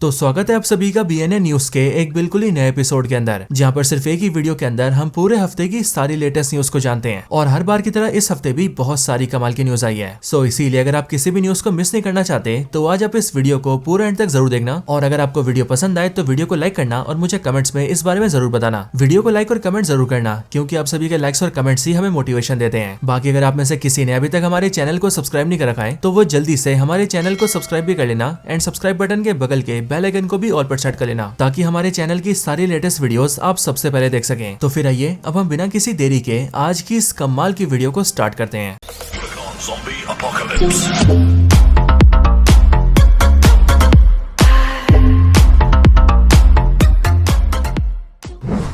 तो स्वागत है आप सभी का BNA न्यूज के एक बिल्कुल ही नए एपिसोड के अंदर, जहां पर सिर्फ एक ही वीडियो के अंदर हम पूरे हफ्ते की सारी लेटेस्ट न्यूज को जानते हैं। और हर बार की तरह इस हफ्ते भी बहुत सारी कमाल की न्यूज आई है। सो इसीलिए अगर आप किसी भी न्यूज को मिस नहीं करना चाहते तो आज आप इस वीडियो को पूरा एंड तक जरूर देखना। और अगर आपको वीडियो पसंद आए तो वीडियो को लाइक करना और मुझे कमेंट्स में इस बारे में जरूर बताना। वीडियो को लाइक और कमेंट जरूर करना, क्योंकि आप सभी के लाइक्स और कमेंट्स ही हमें मोटिवेशन देते हैं। बाकी अगर आप में से किसी ने अभी तक हमारे चैनल को सब्सक्राइब नहीं कर रखा है तो वो जल्दी से हमारे चैनल को सब्सक्राइब भी कर लेना एंड सब्सक्राइब बटन के बगल के बेल आइकन को भी ऑल पर सेट कर लेना, ताकि हमारे चैनल की सारी लेटेस्ट वीडियोस आप सबसे पहले देख सकें। तो फिर आइए अब हम बिना किसी देरी के आज की इस कमाल की वीडियो को स्टार्ट करते हैं।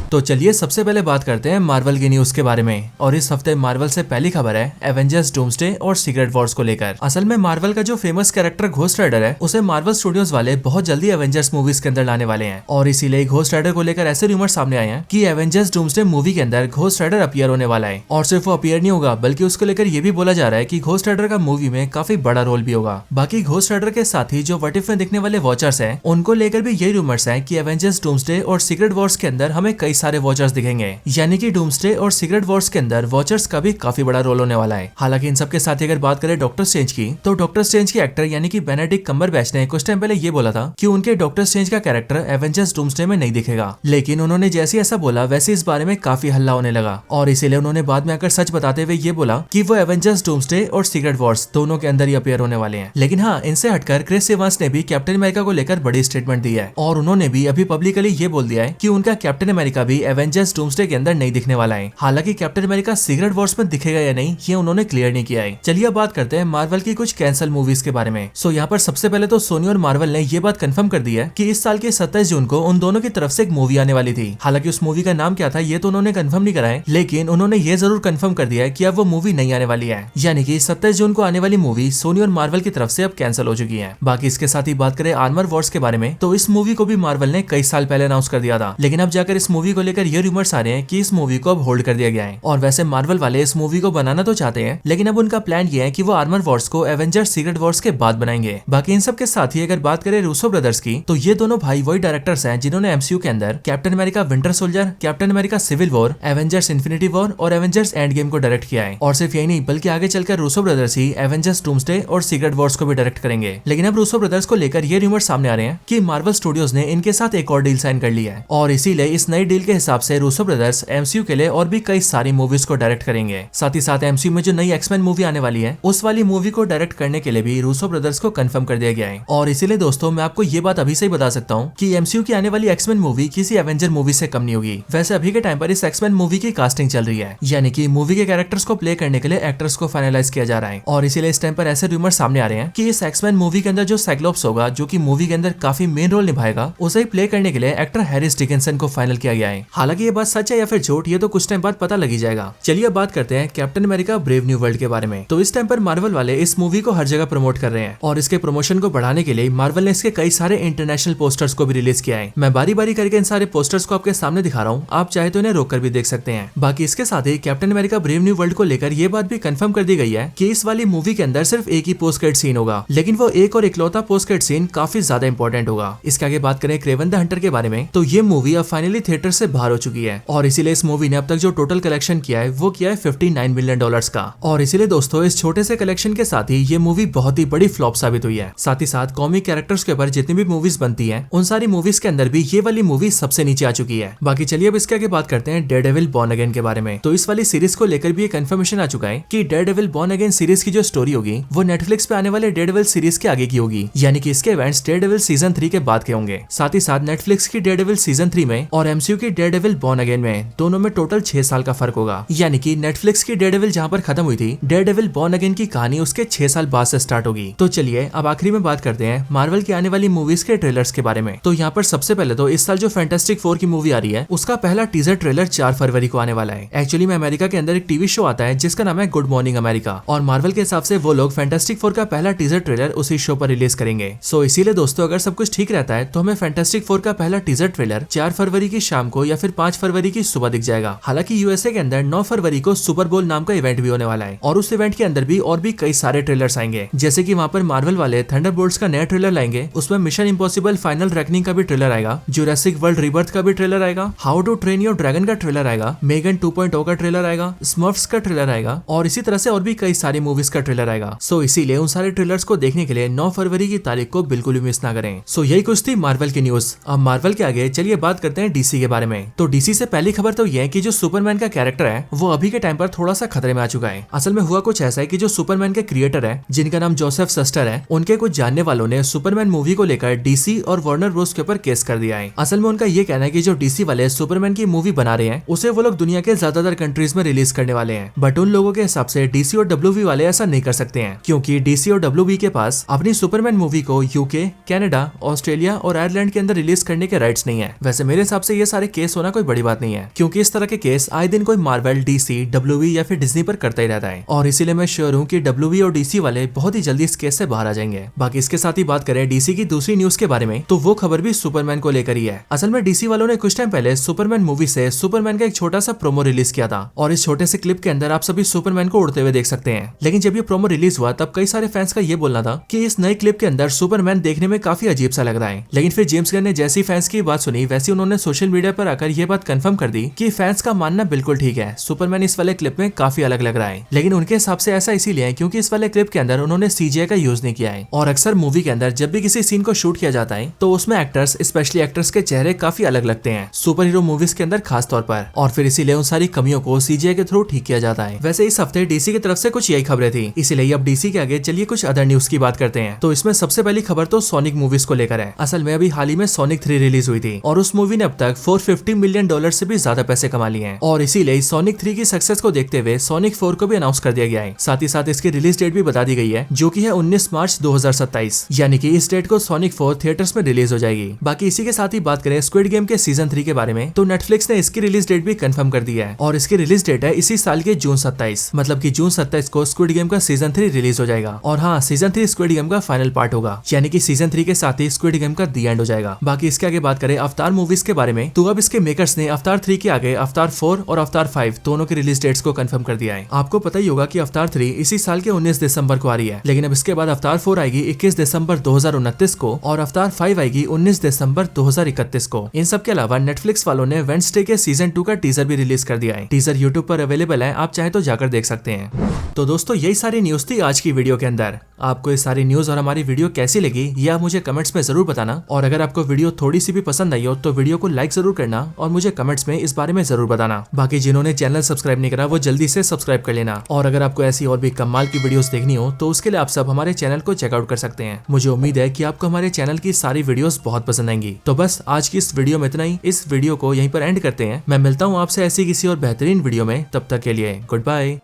तो चलिए सबसे पहले बात करते हैं मार्वल की न्यूज के बारे में। और इस हफ्ते मार्वल से पहली खबर है एवेंजर्स डूम्सडे और सीक्रेट वॉर्स को लेकर। असल में मार्वल का जो फेमस कैरेक्टर घोस्ट राइडर है उसे मार्वल स्टूडियोज वाले बहुत जल्दी एवेंजर्स मूवीज के अंदर लाने वाले हैं। और इसीलिए घोस्ट राइडर को लेकर ऐसे रूमर सामने आए हैं कि एवेंजर्स डूम्सडे मूवी के अंदर घोस्ट राइडर अपीयर होने वाला है। और सिर्फ वो अपीयर नहीं होगा बल्कि उसको लेकर ये भी बोला जा रहा है कि घोस्ट राइडर का मूवी में काफी बड़ा रोल भी होगा। बाकी घोस्ट राइडर के साथ ही जो व्हाट इफ में दिखने वाले वॉचर्स हैं उनको लेकर भी यही रूमर्स हैं कि एवेंजर्स डूम्सडे और सीक्रेट वॉर्स के अंदर हमें कई सारे वॉचर्स दिखेंगे। यानी कि डूम्सडे और सीक्रेट वॉर्स के अंदर वॉचर्स का भी काफी बड़ा रोल होने वाला है। हालांकि इन सब के साथ अगर बात करें डॉक्टर स्ट्रेंज की, तो डॉक्टर स्ट्रेंज के एक्टर यानी कि बेनेडिक्ट कम्बरबैच ने कुछ टाइम पहले ये बोला था कि उनके डॉक्टर स्ट्रेंज का कैरेक्टर एवेंजर्स डूम्सडे में नहीं दिखेगा। लेकिन उन्होंने जैसे ऐसा बोला वैसे इस बारे में काफी हल्ला होने लगा और इसीलिए उन्होंने बाद में आकर सच बताते हुए ये बोला कि वो एवेंजर्स डूम्सडे और सीक्रेट वॉर्स दोनों के अंदर ही अपीयर होने वाले हैं। लेकिन हाँ, इनसे हटकर क्रिस एवंस ने भी कैप्टन अमेरिका को लेकर बड़ी स्टेटमेंट दी है और उन्होंने भी अभी पब्लिकली ये बोल दिया है कि उनका कैप्टन अमेरिका भी एवेंजर्स डूम्सडे के अंदर नहीं दिखने वाला है। हालांकि कैप्टन अमेरिका सीक्रेट वॉर्स में दिखेगा या नहीं ये उन्होंने क्लियर नहीं किया है। चलिए अब बात करते हैं मार्वल की कुछ कैंसल मूवीज के बारे में। सो यहाँ पर सबसे पहले तो सोनी और मार्वल ने ये बात कंफर्म कर दी है कि इस साल के 27 जून को उन दोनों की तरफ से एक मूवी आने वाली थी। हालांकि उस मूवी का नाम क्या था ये तो उन्होंने कंफर्म नहीं करा है, लेकिन उन्होंने ये जरूर कंफर्म कर दिया है कि अब वो मूवी नहीं आने वाली है। यानी कि 27 जून को आने वाली मूवी सोनी और मार्वल की तरफ से अब कैंसिल हो चुकी है। बाकी इसके साथ ही बात करें आर्मर वॉर्स के बारे में, तो इस मूवी को भी मार्वल ने कई साल पहले अनाउंस कर दिया था। लेकिन अब जाकर इस मूवी को लेकर ये रूमर्स आ रहे हैं कि इस मूवी को अब होल्ड कर दिया गया है। और वैसे मार्वल वाले इस मूवी को बनाना तो चाहते हैं, लेकिन अब उनका प्लान ये है कि वो आर्मर वॉर्स को एवेंजर्स सीक्रेट वॉर्स के बाद बनाएंगे। बाकी इन सब के साथ ही अगर बात करें रूसो ब्रदर्स की, तो ये दोनों भाई वही डायरेक्टर्स हैं जिन्होंने MCU के अंदर Captain America winter soldier, Captain America civil war, Avengers infinity war और एवेंजर्स एंड गेम को डायरेक्ट किया है। और सिर्फ यही नहीं बल्कि आगे चलकर रूसो ब्रदर्स ही एवेंजर्स डूम्सडे और सीक्रेट वॉर्स को भी डायरेक्ट करेंगे। लेकिन अब रूसो ब्रदर्स को लेकर ये रूमर सामने आ रहे हैं कि मार्वल स्टूडियोज ने इनके साथ एक और डील साइन कर ली है और इसीलिए इस नई डील के हिसाब से रूसो ब्रदर्स MCU के लिए और भी कई सारी मूवीज को डायरेक्ट करेंगे। साथ ही साथ MCU में जो नई एक्समैन मूवी आने वाली है उस वाली मूवी को डायरेक्ट करने के लिए भी रूसो ब्रदर्स को कंफर्म कर दिया गया है। और इसीलिए दोस्तों मैं आपको ये बात अभी से ही बता सकता हूँ कि MCU की आने वाली एक्समैन मूवी किसी एवेंजर मूवी से कम नहीं होगी। वैसे अभी के टाइम पर इस एक्समैन मूवी की कास्टिंग चल रही है, यानी कि मूवी के कैरेक्टर्स को प्ले करने के लिए एक्टर्स को फाइनलाइज किया जा रहा है। और इसीलिए इस टाइम पर ऐसे रूमर सामने आ रहे हैं कि इस एक्समैन मूवी के अंदर जो साइक्लोप्स होगा, जो की मूवी के अंदर काफी मेन रोल निभाएगा, उसे प्ले करने के लिए एक्टर हैरिस डिकिंसन को फाइनल किया गया है। हालांकि ये बात सच है या फिर झूठ ये तो कुछ टाइम बाद पता लगी जाएगा। चलिए बात करते हैं captain America Brave New world के बारे में। तो इस टाइम पर मार्वल वाले इस मूवी को हर जगह प्रमोट कर रहे हैं और इसके प्रमोशन को बढ़ाने के लिए मार्वल ने इसके कई सारे इंटरनेशनल पोस्टर्स को भी रिलीज किया है। मैं बारी बारी करके इन सारे पोस्टर्स को आपके सामने दिखा रहा हूँ, आप चाहे तो इन्हें रोक कर भी देख सकते हैं। बाकी इसके साथ ही Captain America Brave New World को लेकर ये बात भी कंफर्म कर दी गई है कि इस वाली मूवी के अंदर सिर्फ एक ही पोस्ट क्रेडिट सीन होगा, लेकिन वो एक और इकलौता पोस्ट क्रेडिट सीन काफी ज्यादा इंपॉर्टेंट होगा। इसके आगे बात करें क्रेवन द हंटर के बारे में, तो ये मूवी अब फाइनली थिएटर से बाहर हो चुकी है और इसीलिए इस मूवी ने अब तक जो टोटल कलेक्शन किया है वो किया है $59 मिलियन का। और इसीलिए दोस्तों इस छोटे से कलेक्शन के साथ ही ये मूवी बहुत ही बड़ी फ्लॉप साबित हुई है। साथ ही साथ कॉमिक कैरेक्टर्स के ऊपर जितनी भी मूवीज बनती हैं उन सारी मूवीज के अंदर भी ये वाली मूवी सबसे नीचे आ चुकी है। बाकी चलिए अब इसके आगे बात करते हैं डेयरडेविल बॉर्न अगेन के बारे में। तो इस वाली सीरीज को लेकर भी एक कंफर्मेशन आ चुका है कि डेयरडेविल बॉर्न अगेन सीरीज की जो स्टोरी होगी वो नेटफ्लिक्स पे आने वाले डेयरडेविल सीरीज के आगे की होगी, यानी कि इसके इवेंट्स डेयरडेविल सीजन 3 के बाद के होंगे। साथ ही साथ नेटफ्लिक्स की डेयरडेविल सीजन 3 में और MCU की डेयरडेविल बॉर्न अगेन में दोनों में टोटल 6 साल का फर्क होगा। यानी कि नेटफ्लिक्स की डेयरडेविल जहां पर खत्म हुई थी, डेयरडेविल बॉर्न अगेन की कहानी उसके 6 साल बाद से स्टार्ट होगी। तो चलिए अब आखिरी में बात करते हैं मार्वल की आने वाली मूवीज के ट्रेलर्स के बारे में। तो यहाँ पर सबसे पहले तो इस साल जो फैंटास्टिक 4 की मूवी आ रही है उसका पहला टीजर ट्रेलर 4 फरवरी को आने वाला है। एक्चुअली में अमेरिका के अंदर एक टीवी शो आता है जिसका नाम है गुड मॉर्निंग अमेरिका, और मार्वल के हिसाब से वो लोग फैंटास्टिक 4 का पहला टीजर ट्रेलर उसी शो पर रिलीज करेंगे। सो इसीलिए दोस्तों अगर सब कुछ ठीक रहता है तो हमें फैंटास्टिक 4 का पहला टीजर ट्रेलर 4 फरवरी की शाम को या फिर 5 फरवरी की सुबह दिख जाएगा। हालांकि यूएसए के अंदर 9 फरवरी को सुपर बोल नाम का इवेंट भी होने वाला है और उस इवेंट के अंदर भी और भी कई सारे ट्रेलर्स आएंगे, जैसे कि वहाँ पर मार्वल वाले थंडरबोल्ट्स का नया ट्रेलर लाएंगे, उसमें मिशन इम्पॉसिबल फाइनल रेकनिंग का भी ट्रेलर आएगा, जुरासिक वर्ल्ड रिबर्थ का भी ट्रेलर आएगा, how to train your dragon का ट्रेलर आएगा, मेगन 2.0 का ट्रेलर आएगा, स्मर्फ्स का ट्रेलर आएगा और इसी तरह से और भी कई सारी मूवीज का ट्रेलर आएगा। सो इसीलिए उन सारे ट्रेलर्स को देखने के लिए 9 फरवरी की तारीख को बिल्कुल भी मिस ना करें। सो यही कुछ थी मार्वल की न्यूज। अब मार्वल के आगे चलिए बात करते हैं डीसी के बारे में। तो डीसी से पहली खबर तो यह है कि जो सुपरमैन का कैरेक्टर है वो अभी के टाइम पर थोड़ा सा खतरे में आ चुका है। असल में हुआ कुछ ऐसा है कि जो सुपरमैन के क्रिएटर है जिनका नाम जोसेफ सस्टर है, उनके कुछ जानने वालों ने सुपरमैन मूवी को लेकर डीसी और वार्नर ब्रोस के ऊपर केस कर दिया है। असल में उनका ये कहना है कि जो डीसी वाले सुपरमैन की मूवी बना रहे हैं उसे वो लोग दुनिया के ज्यादातर कंट्रीज में रिलीज करने वाले हैं, बट उन लोगों के हिसाब से डीसी और डब्ल्यूबी वाले ऐसा नहीं कर सकते हैं, क्योंकि डीसी और डब्ल्यूबी के पास अपनी सुपरमैन मूवी को यूके, कनाडा, ऑस्ट्रेलिया और आयरलैंड के अंदर रिलीज करने के राइट्स नहीं है। वैसे मेरे हिसाब से ये सारे केस होना कोई बड़ी बात नहीं है, क्योंकि इस तरह के केस आए दिन कोई मार्वल, डीसी, डब्ल्यूबी या फिर डिज्नी पर करता ही रहता है और इसीलिए मैं श्योर हूँ कि डब्ल्यूबी और डीसी वाले बहुत ही जल्दी इस केस से बाहर आ जाएंगे। बाकी इसके साथ ही बात करें डीसी की दूसरी न्यूज के बारे में, तो वो खबर भी सुपरमैन को लेकर ही है। असल में डीसी वालों ने कुछ टाइम पहले सुपरमैन मूवी से सुपरमैन का एक छोटा सा प्रोमो रिलीज किया था और इस छोटे से क्लिप के अंदर आप सभी सुपरमैन को उड़ते हुए देख सकते हैं। लेकिन जब ये प्रोमो रिलीज हुआ तब कई सारे फैंस का ये बोलना था कि इस नए क्लिप के अंदर सुपरमैन देखने में काफी अजीब सा लग रहा है। लेकिन फिर जेम्स गन ने जैसी फैंस की बात सुनी वैसी उन्होंने सोशल मीडिया पर आकर ये बात कंफर्म कर दी कि फैंस का मानना बिल्कुल ठीक है, सुपरमैन इस वाले क्लिप में काफी अलग लग रहा है। लेकिन उनके हिसाब से ऐसा इसीलिए है क्योंकि इस वाले क्लिप के अंदर उन्होंने सीजीआई का यूज नहीं किया है और अक्सर मूवी के अंदर जब भी किसी सीन को शूट किया जाता है तो उसमें एक्टर्स, स्पेशली एक्टर्स के चेहरे काफी अलग लगते हैं सुपर हीरो मूवीज के अंदर खास तौर पर, और फिर इसीलिए उन सारी कमियों को सीजीआई के थ्रू ठीक किया जाता है। वैसे इस हफ्ते डीसी की तरफ से कुछ यही खबरें थी, इसीलिए अब डीसी के आगे चलिए कुछ अदर न्यूज की बात करते हैं। तो इसमें सबसे पहली खबर तो सोनिक मूवीज को लेकर है। असल में अभी हाल ही में सोनिक 3 रिलीज हुई थी और उस मूवी ने अब तक $450 मिलियन से भी ज्यादा पैसे कमा लिए हैं और इसीलिए सोनिक 3 की सक्सेस को देखते हुए सोनिक 4 को भी अनाउंस कर दिया गया है। साथ ही साथ इसकी रिलीज डेट भी बता दी गई है जो कि है 19 मार्च 2027, यानी कि इस डेट को सोनिक 4 थिएटर्स में रिलीज हो जाएगी। बाकी इसी के साथ ही बात करें स्क्विड गेम के सीजन 3 के बारे में, तो नेटफ्लिक्स ने इसकी रिलीज डेट भी कंफर्म कर दी है और इसकी रिलीज डेट है इसी साल के जून 27, मतलब कि जून 27 को स्क्विड गेम का सीजन 3 रिलीज हो जाएगा। और हाँ, सीजन 3 स्क्विड गेम का फाइनल पार्ट होगा, यानी कि सीजन 3 के साथ ही स्क्विड गेम का दी एंड हो जाएगा। बाकी इसके आगे बात करें अवतार मूवीज के बारे में, तो अब इसके मेकर्स ने अवतार 3 के आगे अवतार 4 और अवतार 5 दोनों की रिलीज डेट्स को कंफर्म कर दिया है। आपको पता ही होगा कि अवतार 3 इसी साल के 19 दिसंबर को आ रही है, लेकिन अब इसके बाद अवतार 4 आएगी 21 दिसंबर 2029 को और अवतार 5 आएगी 19 दिसंबर 2031 को। इन सब के अलावा नेटफ्लिक्स वालों ने वेडनेसडे के सीजन 2 का टीजर भी रिलीज कर दिया है। टीजर यूट्यूब पर अवेलेबल है, आप चाहे तो जाकर देख सकते हैं। तो दोस्तों यही सारी न्यूज थी आज की वीडियो के अंदर। आपको ये सारी न्यूज और हमारी वीडियो कैसी लगी ये आप मुझे कमेंट्स में जरूर बताना, और अगर आपको वीडियो थोड़ी सी भी पसंद आई हो तो वीडियो को लाइक जरूर करना और मुझे कमेंट्स में इस बारे में जरूर बताना। बाकी जिन्होंने चैनल सब्सक्राइब नहीं करा वो जल्दी से सब्सक्राइब कर लेना, और अगर आपको ऐसी और भी कमाल की वीडियोस देखनी हो तो उसके लिए आप सब हमारे चैनल को चेकआउट कर सकते हैं। मुझे उम्मीद है कि आपको हमारे चैनल की सारी वीडियोस बहुत पसंद आएंगी। तो बस आज की इस वीडियो में इतना ही, इस वीडियो को यहीं पर एंड करते हैं। मैं मिलता हूँ आपसे ऐसी किसी और बेहतरीन वीडियो में, तब तक के लिए गुड बाय।